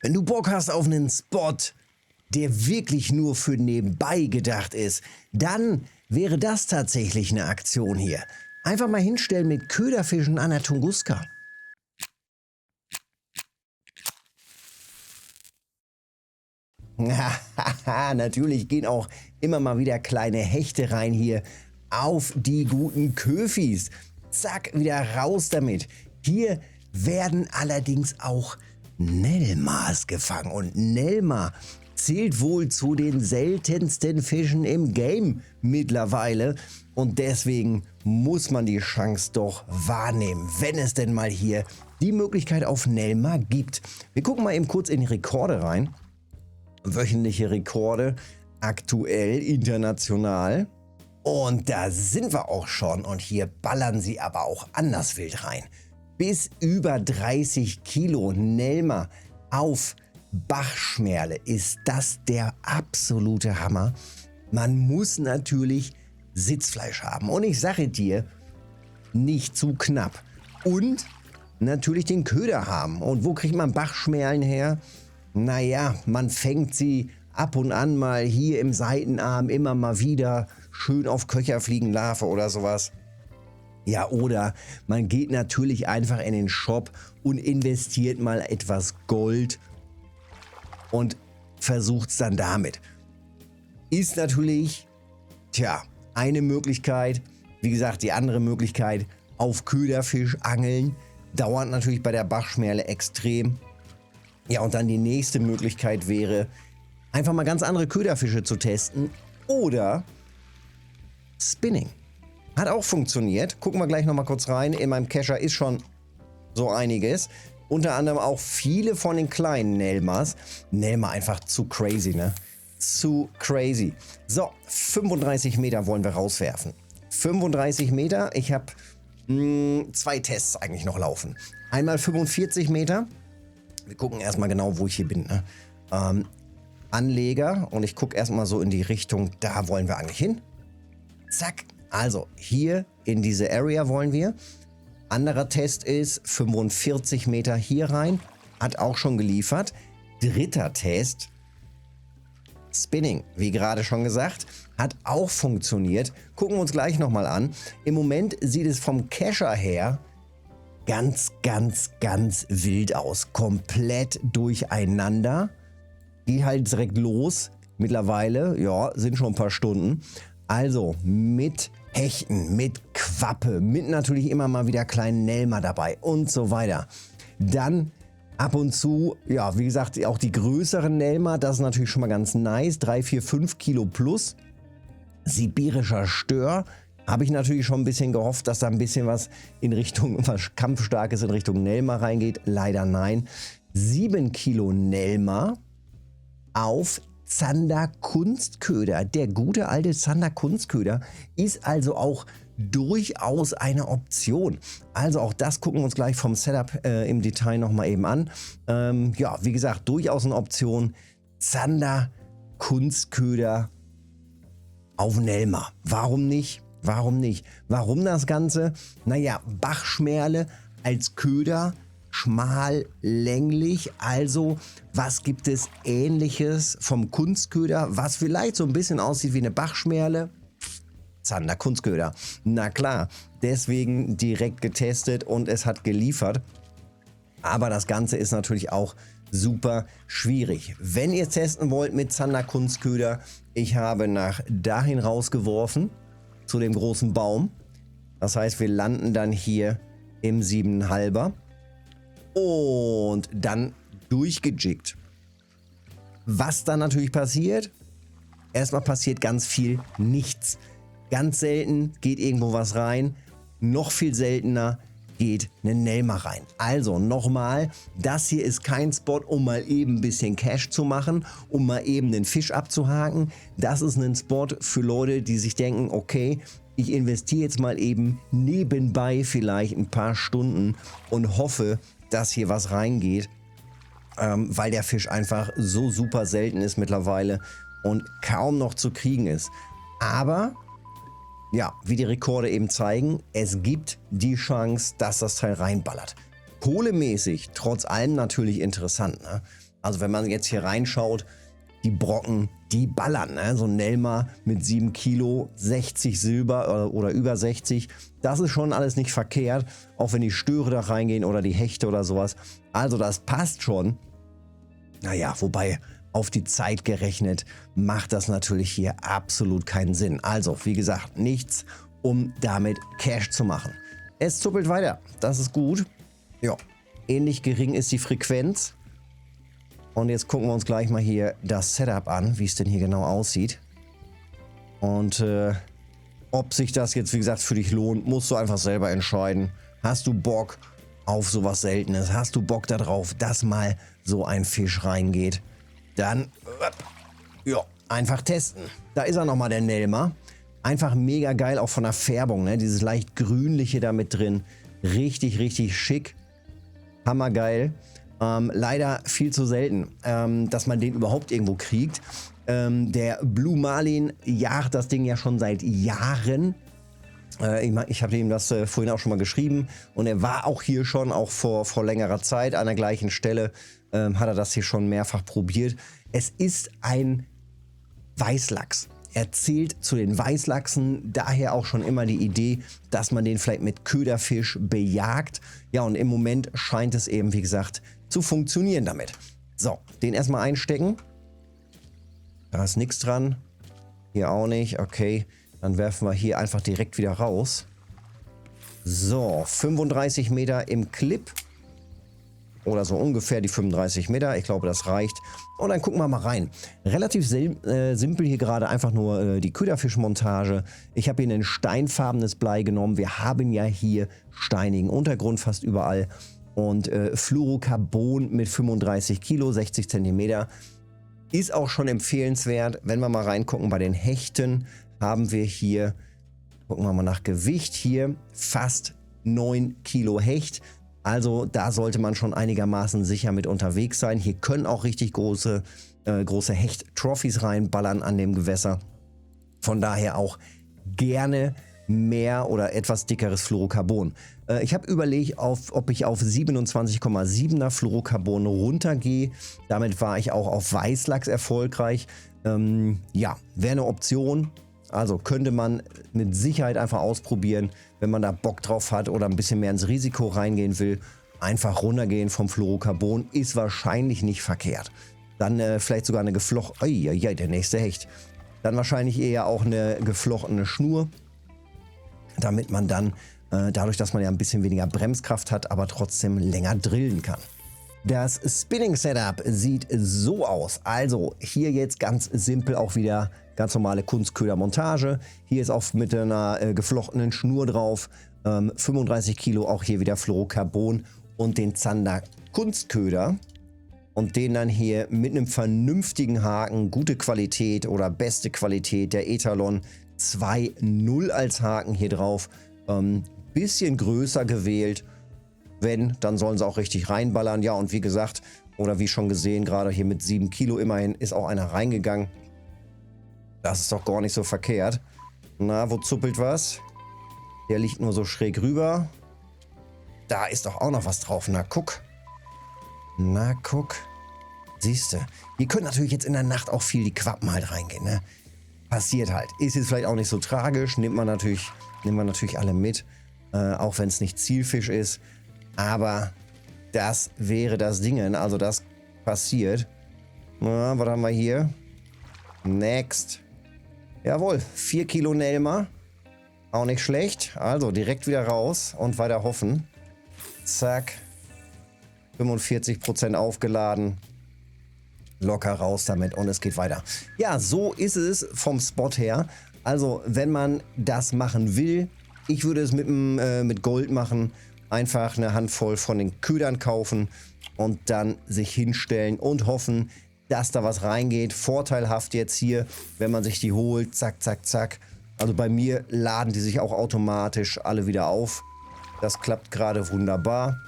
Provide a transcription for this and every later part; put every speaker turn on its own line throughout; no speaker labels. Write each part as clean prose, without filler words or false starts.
Wenn du Bock hast auf einen Spot, der wirklich nur für nebenbei gedacht ist, dann wäre das tatsächlich eine Aktion hier. Einfach mal hinstellen mit Köderfischen an der Tunguska. Natürlich gehen auch immer mal wieder kleine Hechte rein hier auf die guten Köfis. Zack, wieder raus damit. Hier werden allerdings auch Nelmas gefangen. Und Nelma zählt wohl zu den seltensten Fischen im Game mittlerweile. Und deswegen muss man die Chance doch wahrnehmen, wenn es denn mal hier die Möglichkeit auf Nelma gibt. Wir gucken mal eben kurz in die Rekorde rein. Wöchentliche Rekorde, aktuell, international. Und da sind wir auch schon. Und hier ballern sie aber auch anders wild rein. Bis über 30 Kilo Nelma auf Bachschmerle ist das der absolute Hammer. Man muss natürlich Sitzfleisch haben. Und ich sage dir, nicht zu knapp. Und natürlich den Köder haben. Und wo kriegt man Bachschmerlen her? Naja, man fängt sie ab und an mal hier im Seitenarm immer mal wieder schön auf Köcherfliegenlarve oder sowas. Ja, oder man geht natürlich einfach in den Shop und investiert mal etwas Gold und versucht es dann damit. Ist natürlich, eine Möglichkeit. Wie gesagt, die andere Möglichkeit, auf Köderfisch angeln, dauert natürlich bei der Bachschmerle extrem. Ja, und dann die nächste Möglichkeit wäre, einfach mal ganz andere Köderfische zu testen oder Spinning. Hat auch funktioniert. Gucken wir gleich nochmal kurz rein. In meinem Kescher ist schon so einiges. Unter anderem auch viele von den kleinen Nelmas. Nelma einfach zu crazy, ne? Zu crazy. So, 35 Meter wollen wir rauswerfen. 35 Meter. Ich habe 2 Tests eigentlich noch laufen. Einmal 45 Meter. Wir gucken erstmal genau, wo ich hier bin. Ne? Anleger. Und ich gucke erstmal so in die Richtung, da wollen wir eigentlich hin. Zack. Also hier in diese Area wollen wir. Anderer Test ist 45 Meter hier rein. Hat auch schon geliefert. Dritter Test. Spinning, wie gerade schon gesagt, hat auch funktioniert. Gucken wir uns gleich nochmal an. Im Moment sieht es vom Kescher her ganz wild aus. Komplett durcheinander. Geht halt direkt los. Mittlerweile, ja, sind schon ein paar Stunden. Also mit Hechten, mit Quappe, mit natürlich immer mal wieder kleinen Nelma dabei und so weiter. Dann ab und zu, ja, wie gesagt, auch die größeren Nelma, das ist natürlich schon mal ganz nice. 3, 4, 5 Kilo plus. Sibirischer Stör. Habe ich natürlich schon ein bisschen gehofft, dass da ein bisschen was in Richtung, was Kampfstarkes in Richtung Nelma reingeht. Leider nein. 7 Kilo Nelma auf Zander Kunstköder. Der gute alte Zander Kunstköder ist also auch durchaus eine Option. Also auch das gucken wir uns gleich vom Setup im Detail nochmal eben an. Ja, wie gesagt, durchaus eine Option. Zander Kunstköder auf Nelma. Warum nicht? Warum nicht? Warum das Ganze? Naja, Bachschmerle als Köder, schmal, länglich. Also, was gibt es Ähnliches vom Kunstköder, was vielleicht so ein bisschen aussieht wie eine Bachschmerle? Zander Kunstköder. Na klar, deswegen direkt getestet und es hat geliefert. Aber das Ganze ist natürlich auch super schwierig. Wenn ihr es testen wollt mit Zander Kunstköder, ich habe nach dahin rausgeworfen, zu dem großen Baum. Das heißt, wir landen dann hier im 7,5er und dann durchgejiggt. Was dann natürlich passiert? Erstmal passiert ganz viel nichts. Ganz selten geht irgendwo was rein. Noch viel seltener geht eine Nelma rein. Also nochmal, das hier ist kein Spot, um mal eben ein bisschen Cash zu machen, um mal eben den Fisch abzuhaken. Das ist ein Spot für Leute, die sich denken, okay, ich investiere jetzt mal eben nebenbei vielleicht ein paar Stunden und hoffe, dass hier was reingeht, weil der Fisch einfach so super selten ist mittlerweile und kaum noch zu kriegen ist. Aber ja, wie die Rekorde eben zeigen, es gibt die Chance, dass das Teil reinballert. Kohlemäßig, trotz allem natürlich interessant. Ne? Also wenn man jetzt hier reinschaut, die Brocken, die ballern. Ne? So ein Nelma mit 7 Kilo, 60 Silber oder über 60. Das ist schon alles nicht verkehrt. Auch wenn die Störe da reingehen oder die Hechte oder sowas. Also das passt schon. Naja, wobei auf die Zeit gerechnet macht das natürlich hier absolut keinen Sinn. Also wie gesagt, nichts, um damit Cash zu machen. Es zuppelt weiter. Das ist gut. Ja, ähnlich gering ist die Frequenz. Und jetzt gucken wir uns gleich mal hier das Setup an, wie es denn hier genau aussieht. Und ob sich das jetzt, wie gesagt, für dich lohnt, musst du einfach selber entscheiden. Hast du Bock auf sowas Seltenes? Hast du Bock darauf, dass mal so ein Fisch reingeht? Dann, ja, einfach testen. Da ist er nochmal, der Nelma. Einfach mega geil, auch von der Färbung, ne? Dieses leicht grünliche da mit drin. Richtig, richtig schick. Hammergeil. Leider viel zu selten, dass man den überhaupt irgendwo kriegt. Der Blue Marlin jagt das Ding ja schon seit Jahren. Ich habe ihm das vorhin auch schon mal geschrieben. Und er war auch hier schon, auch vor längerer Zeit an der gleichen Stelle, hat er das hier schon mehrfach probiert. Es ist ein Weißlachs. Er zählt zu den Weißlachsen, daher auch schon immer die Idee, dass man den vielleicht mit Köderfisch bejagt. Ja, und im Moment scheint es eben, wie gesagt, zu funktionieren damit. So, den erstmal einstecken. Da ist nichts dran. Hier auch nicht. Okay, dann werfen wir hier einfach direkt wieder raus. So, 35 Meter im Clip. Oder so ungefähr die 35 Meter. Ich glaube, das reicht. Und dann gucken wir mal rein. Relativ simpel hier gerade einfach nur die Köderfischmontage. Ich habe hier ein steinfarbenes Blei genommen. Wir haben ja hier steinigen Untergrund fast überall. Und Fluorocarbon mit 35 Kilo, 60 Zentimeter. Ist auch schon empfehlenswert. Wenn wir mal reingucken bei den Hechten, haben wir hier, gucken wir mal nach Gewicht, hier fast 9 Kilo Hecht. Also da sollte man schon einigermaßen sicher mit unterwegs sein. Hier können auch richtig große Hecht-Trophies reinballern an dem Gewässer. Von daher auch gerne mehr oder etwas dickeres Fluorocarbon. Ich habe überlegt, ob ich auf 27,7er Fluorocarbon runtergehe. Damit war ich auch auf Weißlachs erfolgreich. Ja, wäre eine Option. Also könnte man mit Sicherheit einfach ausprobieren, wenn man da Bock drauf hat oder ein bisschen mehr ins Risiko reingehen will. Einfach runtergehen vom Fluorocarbon ist wahrscheinlich nicht verkehrt. Dann vielleicht sogar eine geflochtene, ja, der nächste Hecht. Dann wahrscheinlich eher auch eine geflochtene Schnur, damit man dann, dadurch, dass man ja ein bisschen weniger Bremskraft hat, aber trotzdem länger drillen kann. Das Spinning Setup sieht so aus. Also hier jetzt ganz simpel auch wieder ganz normale Kunstködermontage. Hier ist auch mit einer geflochtenen Schnur drauf. 35 Kilo, auch hier wieder Fluorocarbon und den Zander Kunstköder. Und den dann hier mit einem vernünftigen Haken, gute Qualität oder beste Qualität, der Ethalon 2.0 als Haken hier drauf. Bisschen größer gewählt. Wenn, dann sollen sie auch richtig reinballern. Ja, und wie gesagt, oder wie schon gesehen, gerade hier mit 7 Kilo immerhin ist auch einer reingegangen. Das ist doch gar nicht so verkehrt. Na, wo zuppelt was? Der liegt nur so schräg rüber. Da ist doch auch noch was drauf. Na, guck. Na, guck. Siehste. Hier können natürlich jetzt in der Nacht auch viel die Quappen halt reingehen, ne? Passiert halt. Ist jetzt vielleicht auch nicht so tragisch. Nimmt man natürlich alle mit. Auch wenn es nicht Zielfisch ist. Aber das wäre das Ding. Also das passiert. Na, was haben wir hier? Next. Jawohl, 4 Kilo Nelma. Auch nicht schlecht. Also direkt wieder raus und weiter hoffen. Zack. 45% aufgeladen. Locker raus damit und es geht weiter. Ja, so ist es vom Spot her. Also wenn man das machen will, ich würde es mit Gold machen. Einfach eine Handvoll von den Ködern kaufen und dann sich hinstellen und hoffen, dass da was reingeht. Vorteilhaft jetzt hier, wenn man sich die holt, zack, zack, zack. Also bei mir laden die sich auch automatisch alle wieder auf. Das klappt gerade wunderbar.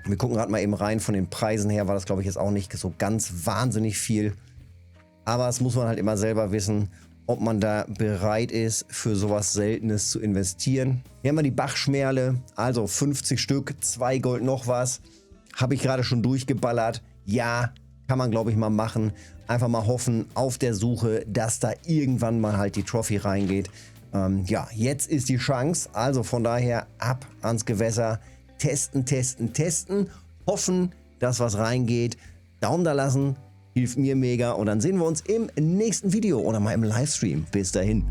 Wir gucken gerade mal eben rein. Von den Preisen her war das, glaube ich, jetzt auch nicht so ganz wahnsinnig viel. Aber das muss man halt immer selber wissen, ob man da bereit ist, für sowas Seltenes zu investieren. Hier haben wir die Bachschmerle, also 50 Stück, 2 Gold noch was. Habe ich gerade schon durchgeballert. Ja, Kann man, glaube ich, mal machen. Einfach mal hoffen auf der Suche, dass da irgendwann mal halt die Trophy reingeht. Ja, jetzt ist die Chance. Also von daher ab ans Gewässer. Testen, testen, testen. Hoffen, dass was reingeht. Daumen da lassen. Hilft mir mega. Und dann sehen wir uns im nächsten Video oder mal im Livestream. Bis dahin.